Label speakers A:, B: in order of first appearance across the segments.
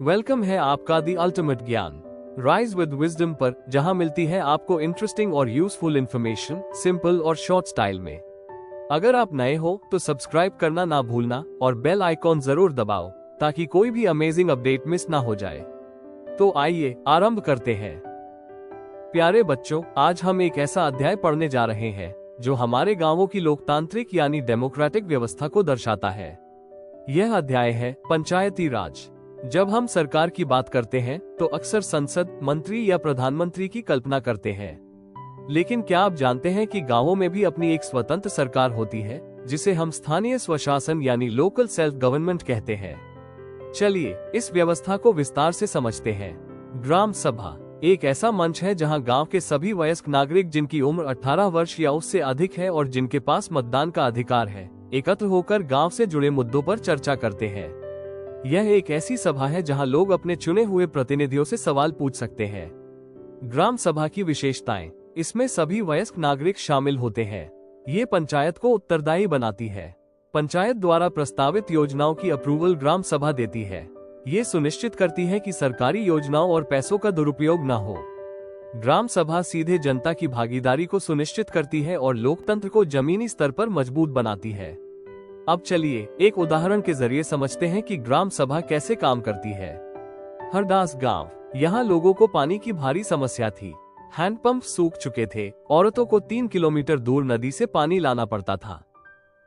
A: Welcome है आपका the ultimate Gyan rise with wisdom पर, जहां मिलती है आपको इंटरेस्टिंग और यूजफुल इंफॉर्मेशन सिंपल और शॉर्ट स्टाइल में। अगर आप नए हो तो सब्सक्राइब करना ना भूलना और बेल आइकॉन जरूर दबाओ ताकि कोई भी अमेजिंग अपडेट मिस ना हो जाए। तो आइए आरंभ करते हैं। प्यारे बच्चों, आज हम एक ऐसा अध्याय पढ़ने जा रहे हैं जो हमारे गांवों की लोकतांत्रिक यानी डेमोक्रेटिक व्यवस्था को दर्शाता है। यह अध्याय है पंचायती राज। जब हम सरकार की बात करते हैं तो अक्सर संसद, मंत्री या प्रधानमंत्री की कल्पना करते हैं। लेकिन क्या आप जानते हैं कि गांवों में भी अपनी एक स्वतंत्र सरकार होती है जिसे हम स्थानीय स्वशासन यानी लोकल सेल्फ गवर्नमेंट कहते हैं। चलिए इस व्यवस्था को विस्तार से समझते हैं। ग्राम सभा एक ऐसा मंच है जहां गांव के सभी वयस्क नागरिक जिनकी उम्र 18 वर्ष या उससे अधिक है और जिनके पास मतदान का अधिकार है, एकत्र होकर गांव से जुड़े मुद्दों पर चर्चा करते हैं। यह एक ऐसी सभा है जहां लोग अपने चुने हुए प्रतिनिधियों से सवाल पूछ सकते हैं। ग्राम सभा की विशेषताएं, इसमें सभी वयस्क नागरिक शामिल होते हैं। ये पंचायत को उत्तरदायी बनाती है। पंचायत द्वारा प्रस्तावित योजनाओं की अप्रूवल ग्राम सभा देती है। ये सुनिश्चित करती है कि सरकारी योजनाओं और पैसों का दुरुपयोग न हो। ग्राम सभा सीधे जनता की भागीदारी को सुनिश्चित करती है और लोकतंत्र को जमीनी स्तर पर मजबूत बनाती है। अब चलिए एक उदाहरण के जरिए समझते हैं कि ग्राम सभा कैसे काम करती है। हरदास गांव, यहाँ लोगों को पानी की भारी समस्या थी। हैंडपंप सूख चुके थे। औरतों को 3 किलोमीटर दूर नदी से पानी लाना पड़ता था।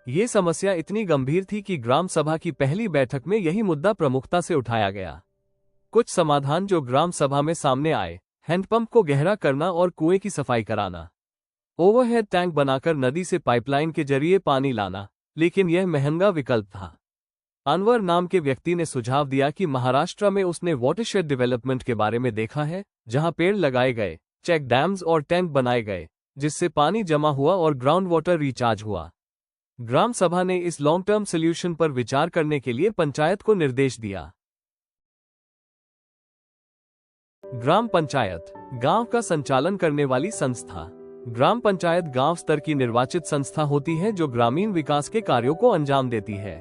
A: ये समस्या इतनी गंभीर थी कि ग्राम सभा की पहली बैठक में यही मुद्दा प्रमुखता से उठाया गया। कुछ समाधान जो ग्राम सभा में सामने आए: हैंडपंप को गहरा करना और कुएं की सफाई कराना, ओवरहेड टैंक बनाकर नदी से पाइपलाइन के जरिए पानी लाना, लेकिन यह महंगा विकल्प था। अनवर नाम के व्यक्ति ने सुझाव दिया कि महाराष्ट्र में उसने वाटरशेड डेवलपमेंट के बारे में देखा है, जहां पेड़ लगाए गए, चेक डैम्स और टैंक बनाए गए, जिससे पानी जमा हुआ और ग्राउंड वाटर रिचार्ज हुआ। ग्राम सभा ने इस लॉन्ग टर्म सॉल्यूशन पर विचार करने के लिए पंचायत को निर्देश दिया। ग्राम पंचायत गांव का संचालन करने वाली संस्था। ग्राम पंचायत गांव स्तर की निर्वाचित संस्था होती है जो ग्रामीण विकास के कार्यों को अंजाम देती है।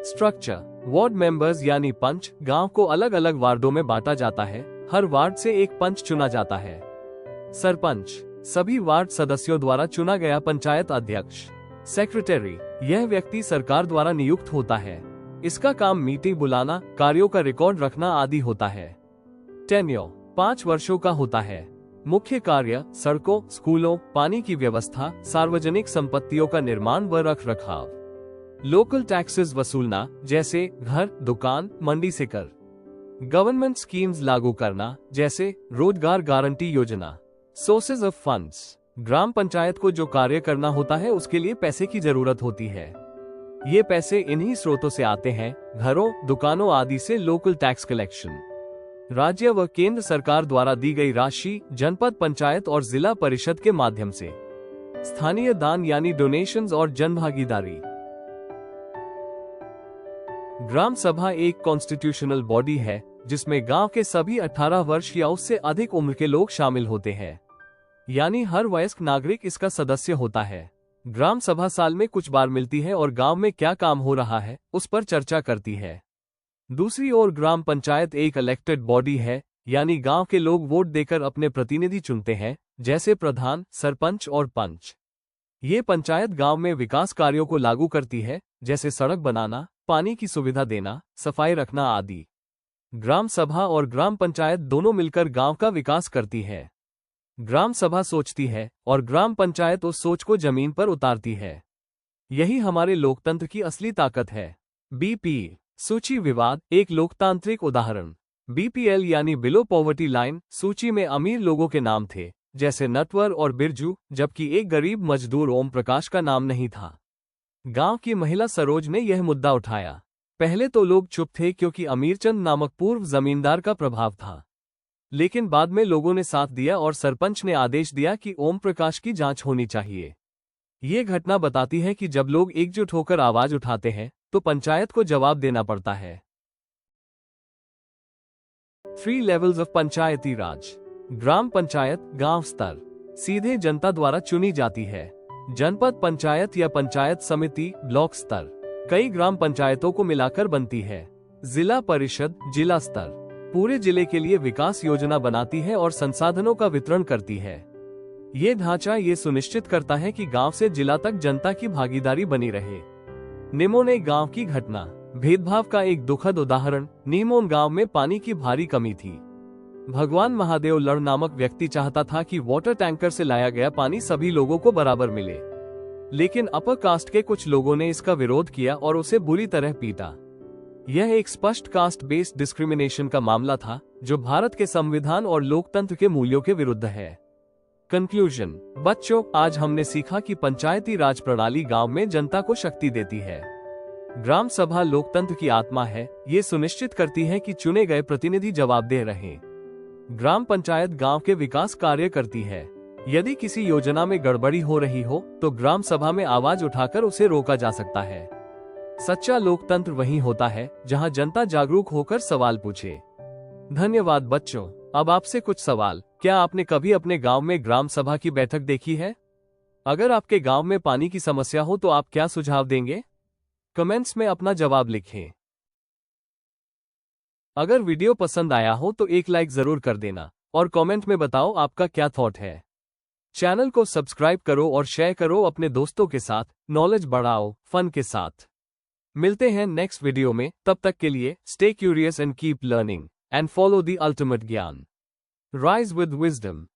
A: स्ट्रक्चर: वार्ड मेंबर्स यानी पंच। गांव को अलग अलग वार्डों में बांटा जाता है। हर वार्ड से एक पंच चुना जाता है। सरपंच: सभी वार्ड सदस्यों द्वारा चुना गया पंचायत अध्यक्ष। सेक्रेटरी: यह व्यक्ति सरकार द्वारा नियुक्त होता है। इसका काम मीटिंग बुलाना, कार्यों का रिकॉर्ड रखना आदि होता है। टेन्योर 5 वर्षों का होता है। मुख्य कार्य: सड़कों, स्कूलों, पानी की व्यवस्था, सार्वजनिक संपत्तियों का निर्माण व रखरखाव। लोकल टैक्सेस वसूलना, जैसे घर, दुकान, मंडी से कर। गवर्नमेंट स्कीम्स लागू करना, जैसे रोजगार गारंटी योजना। सोर्सेज ऑफ फंड्स: ग्राम पंचायत को जो कार्य करना होता है उसके लिए पैसे की जरूरत होती है। ये पैसे इन्हीं स्रोतों से आते हैं: घरों, दुकानों आदि से लोकल टैक्स कलेक्शन। राज्य व केंद्र सरकार द्वारा दी गई राशि जनपद पंचायत और जिला परिषद के माध्यम से। स्थानीय दान यानी डोनेशंस और जनभागीदारी। ग्राम सभा एक कॉन्स्टिट्यूशनल बॉडी है जिसमें गांव के सभी 18 वर्ष या उससे अधिक उम्र के लोग शामिल होते हैं, यानी हर वयस्क नागरिक इसका सदस्य होता है। ग्राम सभा साल में कुछ बार मिलती है और गांव में क्या काम हो रहा है उस पर चर्चा करती है। दूसरी ओर ग्राम पंचायत एक इलेक्टेड बॉडी है, यानी गांव के लोग वोट देकर अपने प्रतिनिधि चुनते हैं, जैसे प्रधान, सरपंच और पंच। ये पंचायत गांव में विकास कार्यों को लागू करती है, जैसे सड़क बनाना, पानी की सुविधा देना, सफाई रखना आदि। ग्राम सभा और ग्राम पंचायत दोनों मिलकर गांव का विकास करती है। ग्राम सभा सोचती है और ग्राम पंचायत उस सोच को जमीन पर उतारती है। यही हमारे लोकतंत्र की असली ताकत है। बीपी सूची विवाद एक लोकतांत्रिक उदाहरण। बीपीएल यानी बिलो पॉवर्टी लाइन सूची में अमीर लोगों के नाम थे, जैसे नटवर और बिरजू, जबकि एक गरीब मजदूर ओम प्रकाश का नाम नहीं था। गांव की महिला सरोज ने यह मुद्दा उठाया। पहले तो लोग चुप थे क्योंकि अमीरचंद नामक पूर्व जमींदार का प्रभाव था, लेकिन बाद में लोगों ने साथ दिया और सरपंच ने आदेश दिया कि ओम प्रकाश की जांच होनी चाहिए। ये घटना बताती है कि जब लोग एकजुट होकर आवाज उठाते हैं तो पंचायत को जवाब देना पड़ता है। 3 लेवल्स ऑफ पंचायती राज। ग्राम पंचायत गांव स्तर, सीधे जनता द्वारा चुनी जाती है। जनपद पंचायत या पंचायत समिति ब्लॉक स्तर, कई ग्राम पंचायतों को मिलाकर बनती है। जिला परिषद जिला स्तर पूरे जिले के लिए विकास योजना बनाती है और संसाधनों का वितरण करती है। ये ढांचा ये सुनिश्चित करता है कि गांव से जिला तक जनता की भागीदारी बनी रहे। निमोने गांव की घटना। भेदभाव का एक दुखद उदाहरण। निमोन गांव में पानी की भारी कमी थी। भगवान महादेव लड़ नामक व्यक्ति चाहता था कि वाटर टैंकर से लाया गया पानी सभी लोगों को बराबर मिले, लेकिन अपर कास्ट के कुछ लोगों ने इसका विरोध किया और उसे बुरी तरह पीटा। यह एक स्पष्ट कास्ट बेस्ड डिस्क्रिमिनेशन का मामला था, जो भारत के संविधान और लोकतंत्र के मूल्यों के विरुद्ध है। कंक्लूजन। बच्चों, आज हमने सीखा कि पंचायती राज प्रणाली गांव में जनता को शक्ति देती है। ग्राम सभा लोकतंत्र की आत्मा है। ये सुनिश्चित करती है कि चुने गए प्रतिनिधि जवाबदेह रहें। ग्राम पंचायत गांव के विकास कार्य करती है। यदि किसी योजना में गड़बड़ी हो रही हो तो ग्राम सभा में आवाज उठाकर उसे रोका जा सकता है। सच्चा लोकतंत्र वही होता है जहां जनता जागरूक होकर सवाल पूछे। धन्यवाद बच्चों। अब आपसे कुछ सवाल। क्या आपने कभी अपने गांव में ग्राम सभा की बैठक देखी है? अगर आपके गांव में पानी की समस्या हो तो आप क्या सुझाव देंगे? कमेंट्स में अपना जवाब लिखें। अगर वीडियो पसंद आया हो तो एक लाइक जरूर कर देना और कमेंट में बताओ आपका क्या थॉट है। चैनल को सब्सक्राइब करो और शेयर करो अपने दोस्तों के साथ। नॉलेज बढ़ाओ फन के साथ। मिलते हैं नेक्स्ट वीडियो में। तब तक के लिए stay curious and keep learning and follow the Ultimate Gyan. Rise with wisdom.